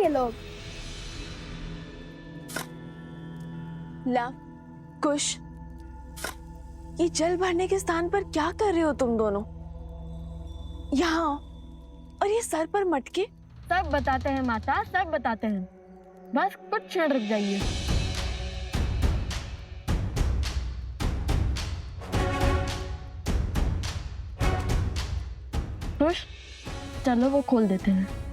ये लोग? लव, कुश, ये जल भरने के स्थान पर क्या कर रहे हो तुम दोनों? यहाँ और ये सर पर मटके? सब बताते हैं माता, सब बताते हैं। बस कुछ क्षण रुक जाइए। खुश, चलो वो खोल देते हैं।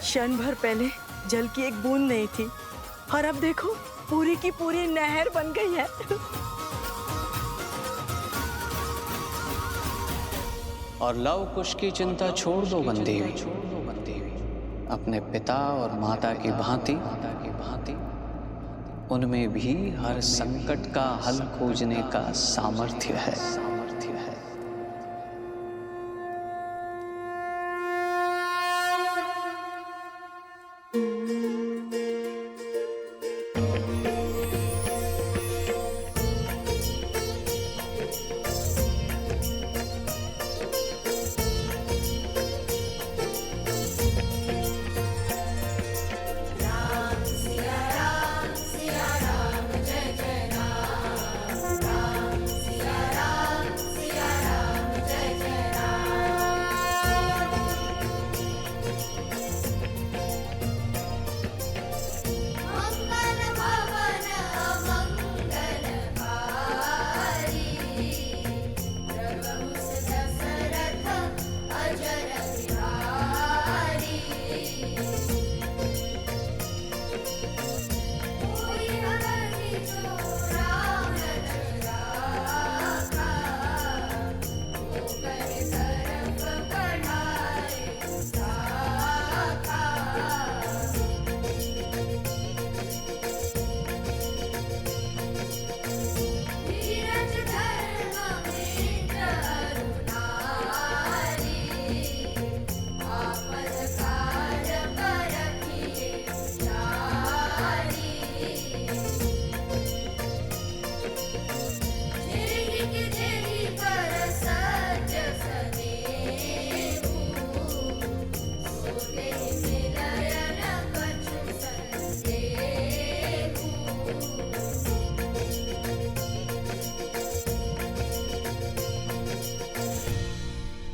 क्षण भर पहले जल की एक बूंद नहीं थी और अब देखो पूरी की पूरी नहर बन गई है। और लव कुश की चिंता छोड़ दो बंदी हुई, अपने पिता और माता की भांति उनमें भी हर संकट का हल खोजने का सामर्थ्य है।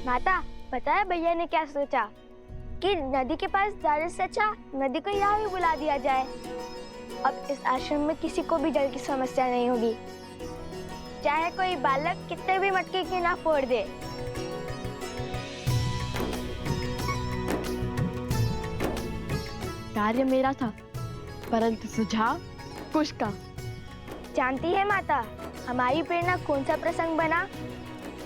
माता, पता है भैया ने क्या सोचा कि नदी के पास जाने से अच्छा नदी को यहाँ भी बुला दिया जाए। अब इस आश्रम में किसी को भी जल की समस्या नहीं होगी, चाहे कोई बालक कितने भी मटके की ना फोड़ दे। कार्य मेरा था, परंतु सुझाव कुश का। जानती है माता, हमारी प्रेरणा कौन सा प्रसंग बना?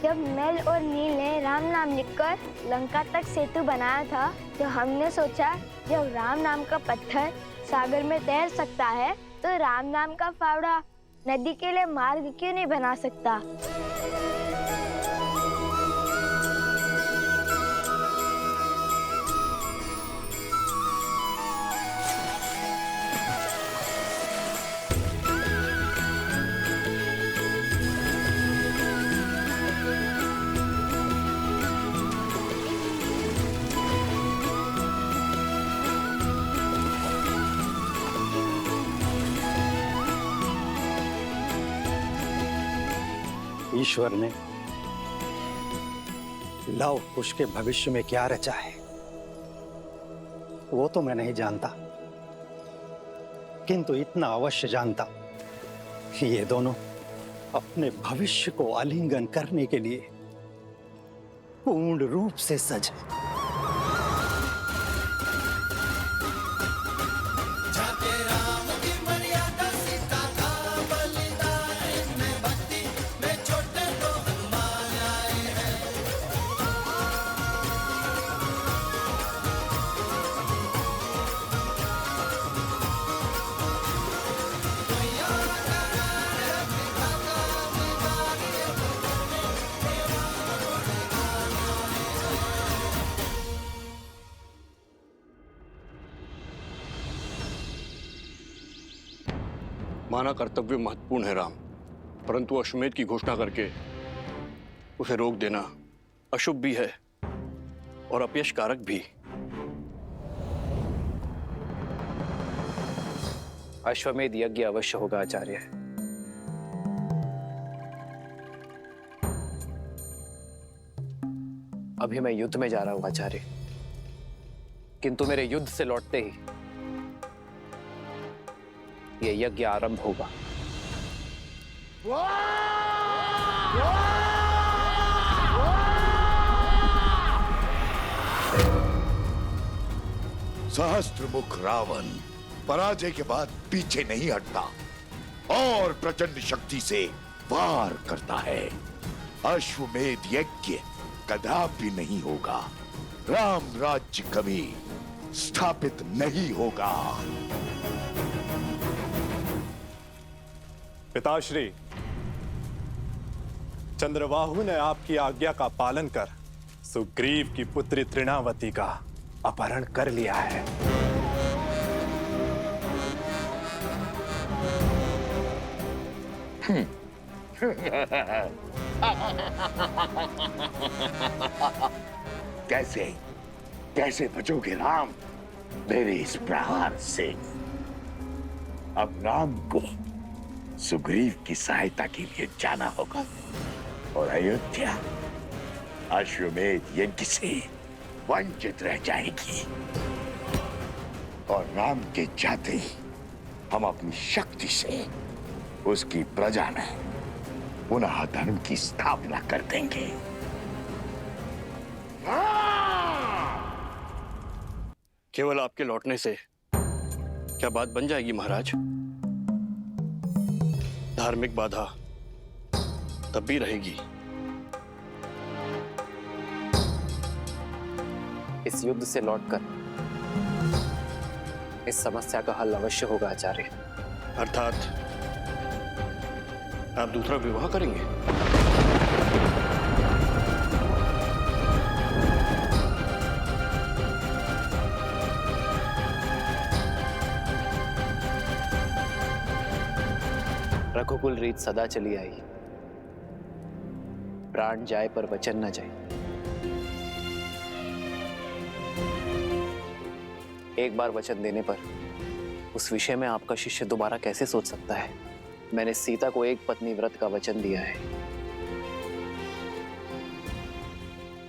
जब नल और नील ने राम नाम लिखकर लंका तक सेतु बनाया था, तो हमने सोचा जब राम नाम का पत्थर सागर में तैर सकता है, तो राम नाम का फावड़ा नदी के लिए मार्ग क्यों नहीं बना सकता? ईश्वर ने लव कुश के भविष्य में क्या रचा है वो तो मैं नहीं जानता, किंतु इतना अवश्य जानता कि ये दोनों अपने भविष्य को आलिंगन करने के लिए पूर्ण रूप से सजे। माना कर्तव्य महत्वपूर्ण है राम, परंतु अश्वमेध की घोषणा करके उसे रोक देना अशुभ भी है और अपयश कारक भी। अश्वमेध यज्ञ अवश्य होगा आचार्य। अभी मैं युद्ध में जा रहा हूं आचार्य, किंतु मेरे युद्ध से लौटते ही ये यज्ञ आरंभ होगा। सहस्त्रमुख रावण पराजय के बाद पीछे नहीं हटता और प्रचंड शक्ति से वार करता है। अश्वमेध यज्ञ कदापि नहीं होगा, राम राज्य कभी स्थापित नहीं होगा। पिताश्री, चंद्रबाहु ने आपकी आज्ञा का पालन कर सुग्रीव की पुत्री तृणावती का अपहरण कर लिया है। कैसे कैसे बचोगे राम मेरे इस प्रहार से? अब राम को सुग्रीव की सहायता के लिए जाना होगा और अयोध्या अश्वमेध यज्ञ से वंचित रह जाएगी। और राम के जाते ही हम अपनी शक्ति से उसकी प्रजा में पुनः धर्म की स्थापना कर देंगे। केवल आपके लौटने से क्या बात बन जाएगी महाराज? धार्मिक बाधा तब भी रहेगी। इस युद्ध से लौटकर इस समस्या का हल अवश्य होगा आचार्य। अर्थात आप दूसरा विवाह करेंगे? रघुकुल रीत सदा चली आई, प्राण जाए पर वचन न जाए। एक बार वचन देने पर उस विषय में आपका शिष्य दोबारा कैसे सोच सकता है? मैंने सीता को एक पत्नी व्रत का वचन दिया है,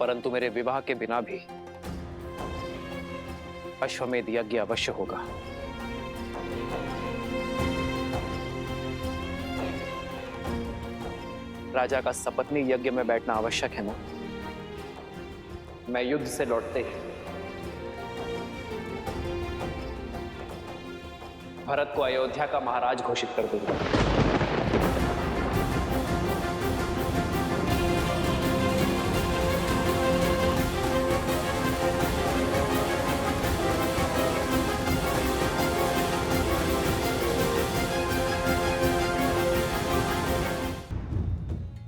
परंतु मेरे विवाह के बिना भी अश्वमेध यज्ञ अवश्य होगा। राजा का सपत्नी यज्ञ में बैठना आवश्यक है ना? मैं युद्ध से लौटते ही भरत को अयोध्या का महाराज घोषित कर दूंगा।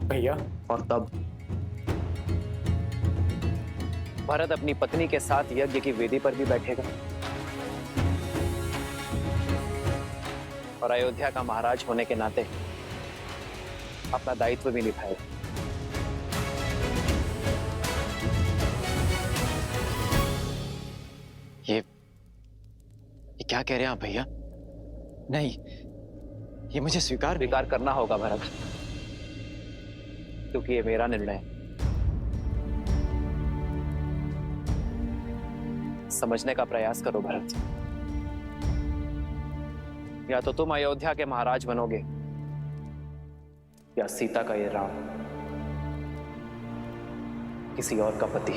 भैया, और तब भरत अपनी पत्नी के साथ यज्ञ की वेदी पर भी बैठेगा और अयोध्या का महाराज होने के नाते अपना दायित्व भी निभाएगा। ये क्या कह रहे हैं आप भैया? नहीं, ये मुझे स्वीकार करना होगा भरत। क्योंकि ये मेरा निर्णय है। समझने का प्रयास करो भरत। या तो तुम अयोध्या के महाराज बनोगे या सीता का ये राम किसी और का पति।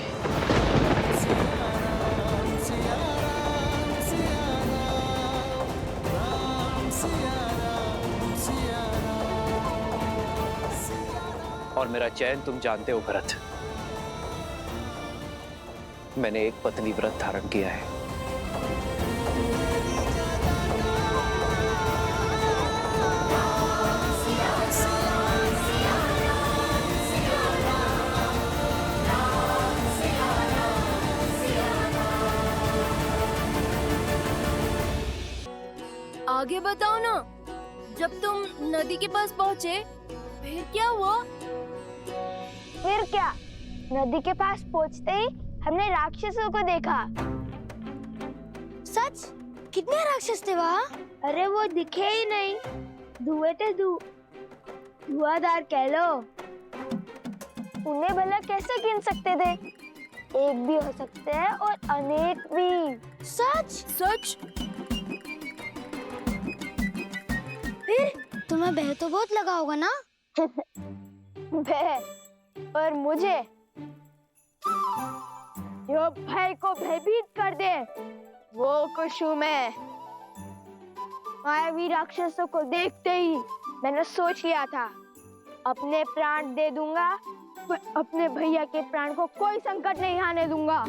और मेरा चयन तुम जानते हो भरत। मैंने एक पत्नी व्रत धारण किया है। आगे बताओ ना। जब तुम नदी के पास पहुँचे फिर क्या हुआ? फिर क्या, नदी के पास पहुंचते ही हमने राक्षसों को देखा। सच? कितने राक्षस थे वहाँ? अरे वो दिखे ही नहीं, धुएं थे। धुआंधार कह लो। उन्हें भला कैसे गिन सकते थे? एक भी हो सकते हैं और अनेक भी। सच? फिर तुम्हें भय तो बहुत लगा होगा ना? भय? और मुझे जो भय को भयभीत कर दे वो कुछ हूँ मैं। मायावी राक्षसों को देखते ही मैंने सोच लिया था अपने प्राण दे दूंगा, पर अपने भैया के प्राण को कोई संकट नहीं आने दूंगा।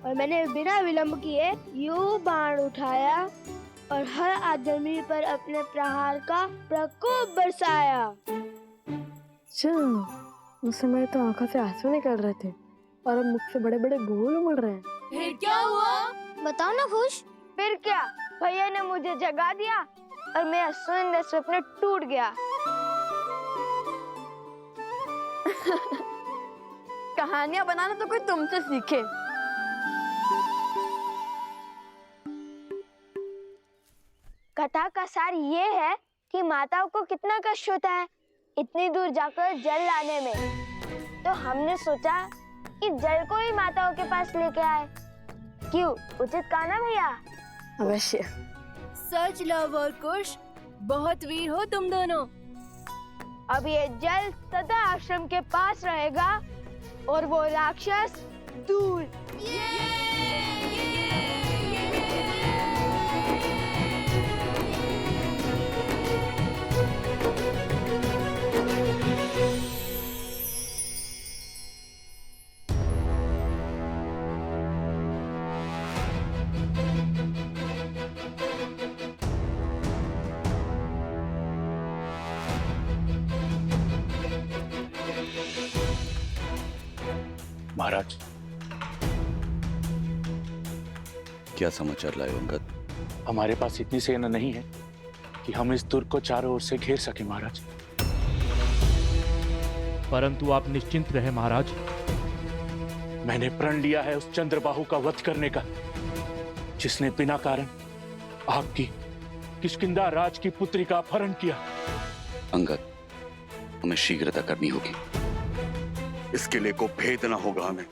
और मैंने बिना विलंब किए यूं बाण उठाया और हर आदमी पर अपने प्रहार का प्रकोप बरसाया। उस समय तो आंखों से आंसू निकल रहे थे और अब मुख से बड़े बड़े बोल उमड़ रहे हैं। फिर क्या हुआ? बताओ ना खुश। फिर क्या, भैया ने मुझे जगा दिया और मेरा सुंदर सपना टूट गया। कहानियां बनाना तो कोई तुमसे सीखे। कथा का सार ये है कि माताओं को कितना कष्ट होता है इतनी दूर जाकर जल लाने में। तो हमने सोचा कि जल को ही माताओं के पास लेके आए। क्यों, उचित कहा ना भैया? अवश्य। सच लव और कुश, बहुत वीर हो तुम दोनों। अब ये जल सदा आश्रम के पास रहेगा और वो राक्षस दूर। महाराज, क्या समाचार लाए हो अंगद? हमारे पास इतनी सेना नहीं है कि हम इस दुर्ग को चारों ओर से घेर सके महाराज। परंतु आप निश्चिंत रहे महाराज। मैंने प्रण लिया है उस चंद्रबाहु का वध करने का, जिसने बिना कारण आपकी किष्किंधा राज की पुत्री का अपहरण किया। अंगद, हमें शीघ्रता करनी होगी। इस किले को भेदना होगा हमें,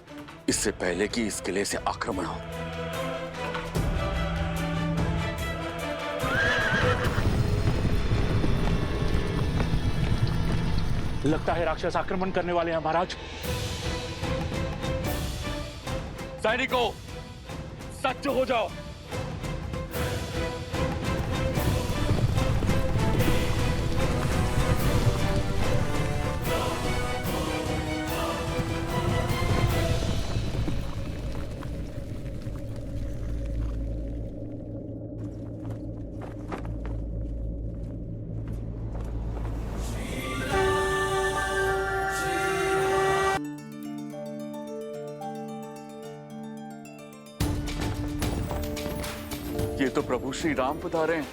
इससे पहले कि इस किले से आक्रमण हो। लगता है राक्षस आक्रमण करने वाले हैं महाराज। सैनिकों, सज्ज हो जाओ। ये तो प्रभु श्री राम पधारे हैं।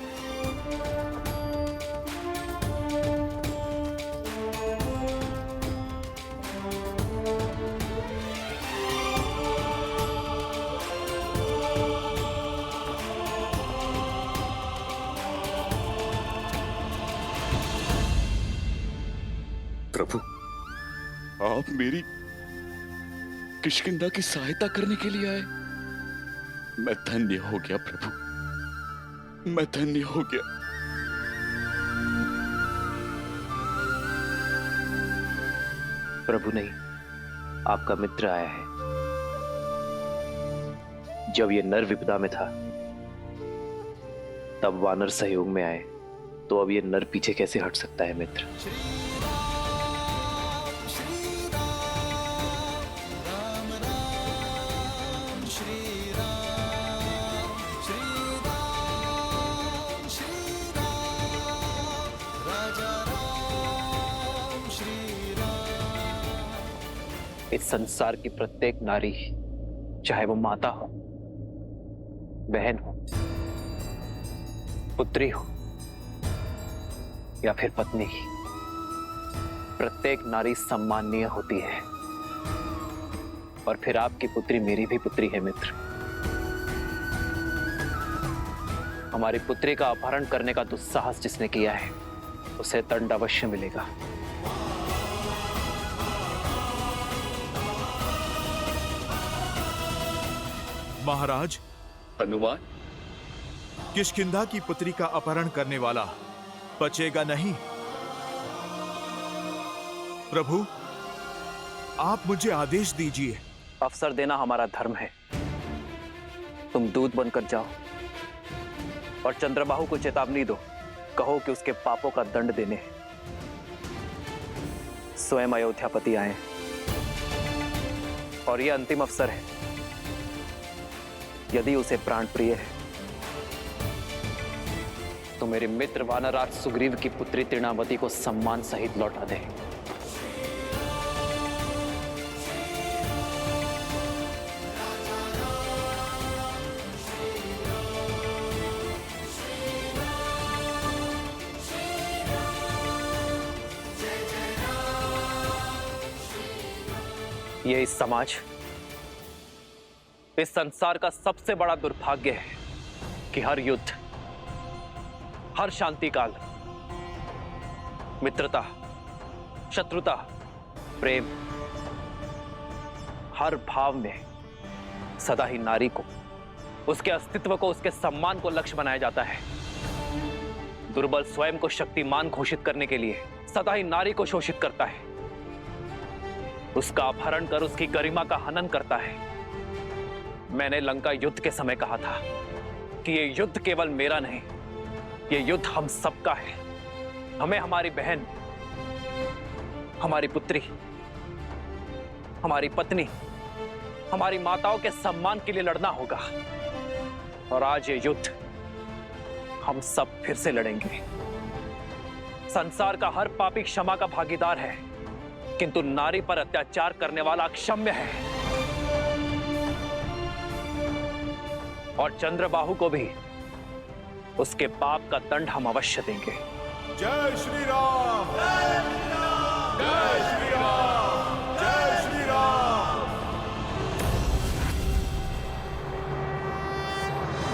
प्रभु, आप मेरी किष्किंधा की सहायता करने के लिए आए। मैं धन्य हो गया प्रभु, मैं धन्य हो गया। प्रभु नहीं, आपका मित्र आया है। जब ये नर विपदा में था तब वानर सहयोग में आए, तो अब ये नर पीछे कैसे हट सकता है मित्र? इस संसार की प्रत्येक नारी, चाहे वो माता हो, बहन हो, पुत्री हो या फिर पत्नी, प्रत्येक नारी सम्माननीय होती है। और फिर आपकी पुत्री मेरी भी पुत्री है मित्र। हमारी पुत्री का अपहरण करने का दुस्साहस जिसने किया है, उसे दंड अवश्य मिलेगा। महाराज, हनुमान, किष्किंधा की पुत्री का अपहरण करने वाला बचेगा नहीं। प्रभु, आप मुझे आदेश दीजिए। अवसर देना हमारा धर्म है। तुम दूत बनकर जाओ और चंद्रबाहु को चेतावनी दो। कहो कि उसके पापों का दंड देने स्वयं अयोध्यापति आए और यह अंतिम अवसर है। यदि उसे प्राण प्रिय है तो मेरे मित्र वानरराज सुग्रीव की पुत्री तृणावती को सम्मान सहित लौटा दे। ये इस समाज, इस संसार का सबसे बड़ा दुर्भाग्य है कि हर युद्ध, हर शांति काल, मित्रता, शत्रुता, प्रेम, हर भाव में सदा ही नारी को, उसके अस्तित्व को, उसके सम्मान को लक्ष्य बनाया जाता है। दुर्बल स्वयं को शक्तिमान घोषित करने के लिए सदा ही नारी को शोषित करता है, उसका अपहरण कर उसकी गरिमा का हनन करता है। मैंने लंका युद्ध के समय कहा था कि ये युद्ध केवल मेरा नहीं, ये युद्ध हम सबका है। हमें हमारी बहन, हमारी पुत्री, हमारी पत्नी, हमारी माताओं के सम्मान के लिए लड़ना होगा। और आज ये युद्ध हम सब फिर से लड़ेंगे। संसार का हर पापी क्षमा का भागीदार है, किंतु नारी पर अत्याचार करने वाला अक्षम्य है। और चंद्रबाहु को भी उसके पाप का दंड हम अवश्य देंगे। जय श्री राम, जय श्री राम, जय श्री राम।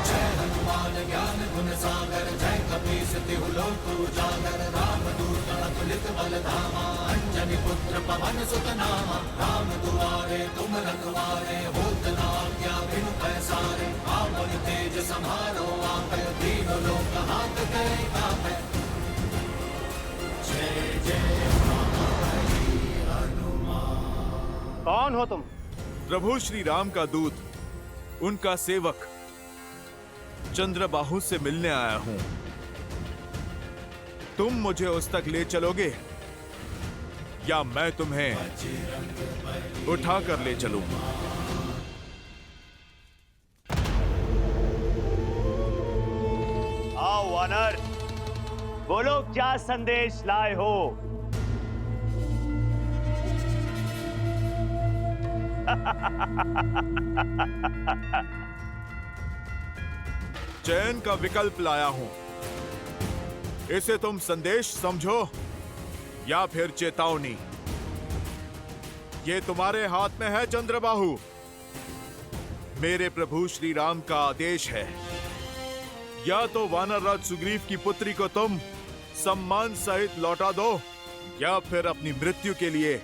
जय हनुमान ज्ञान गुण सागर, जय कपीस तिहु लोक उजागर, रामदूत अतुलित बल धामा, अंजनी पुत्र पवन सुत नामा, राम दुआरे तुम रखवारे, होत न आज्ञा बिनु पैसारे, आपन तेज समारो आपै, तीनों लोक हाथ करे आपै। जय जय हनुमान। कौन हो तुम? प्रभु श्री राम का दूत, उनका सेवक चंद्रबाहु से मिलने आया हूं। तुम मुझे उस तक ले चलोगे या मैं तुम्हें उठाकर ले चलूं? आओ वानर, बोलो क्या संदेश लाए हो? चयन का विकल्प लाया हूं। इसे तुम संदेश समझो या फिर चेतावनी। ये तुम्हारे हाथ में है चंद्रबाहु। मेरे प्रभु श्री राम का आदेश है, या तो वानरराज सुग्रीव की पुत्री को तुम सम्मान सहित लौटा दो, या फिर अपनी मृत्यु के लिए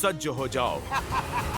सज्ज हो जाओ।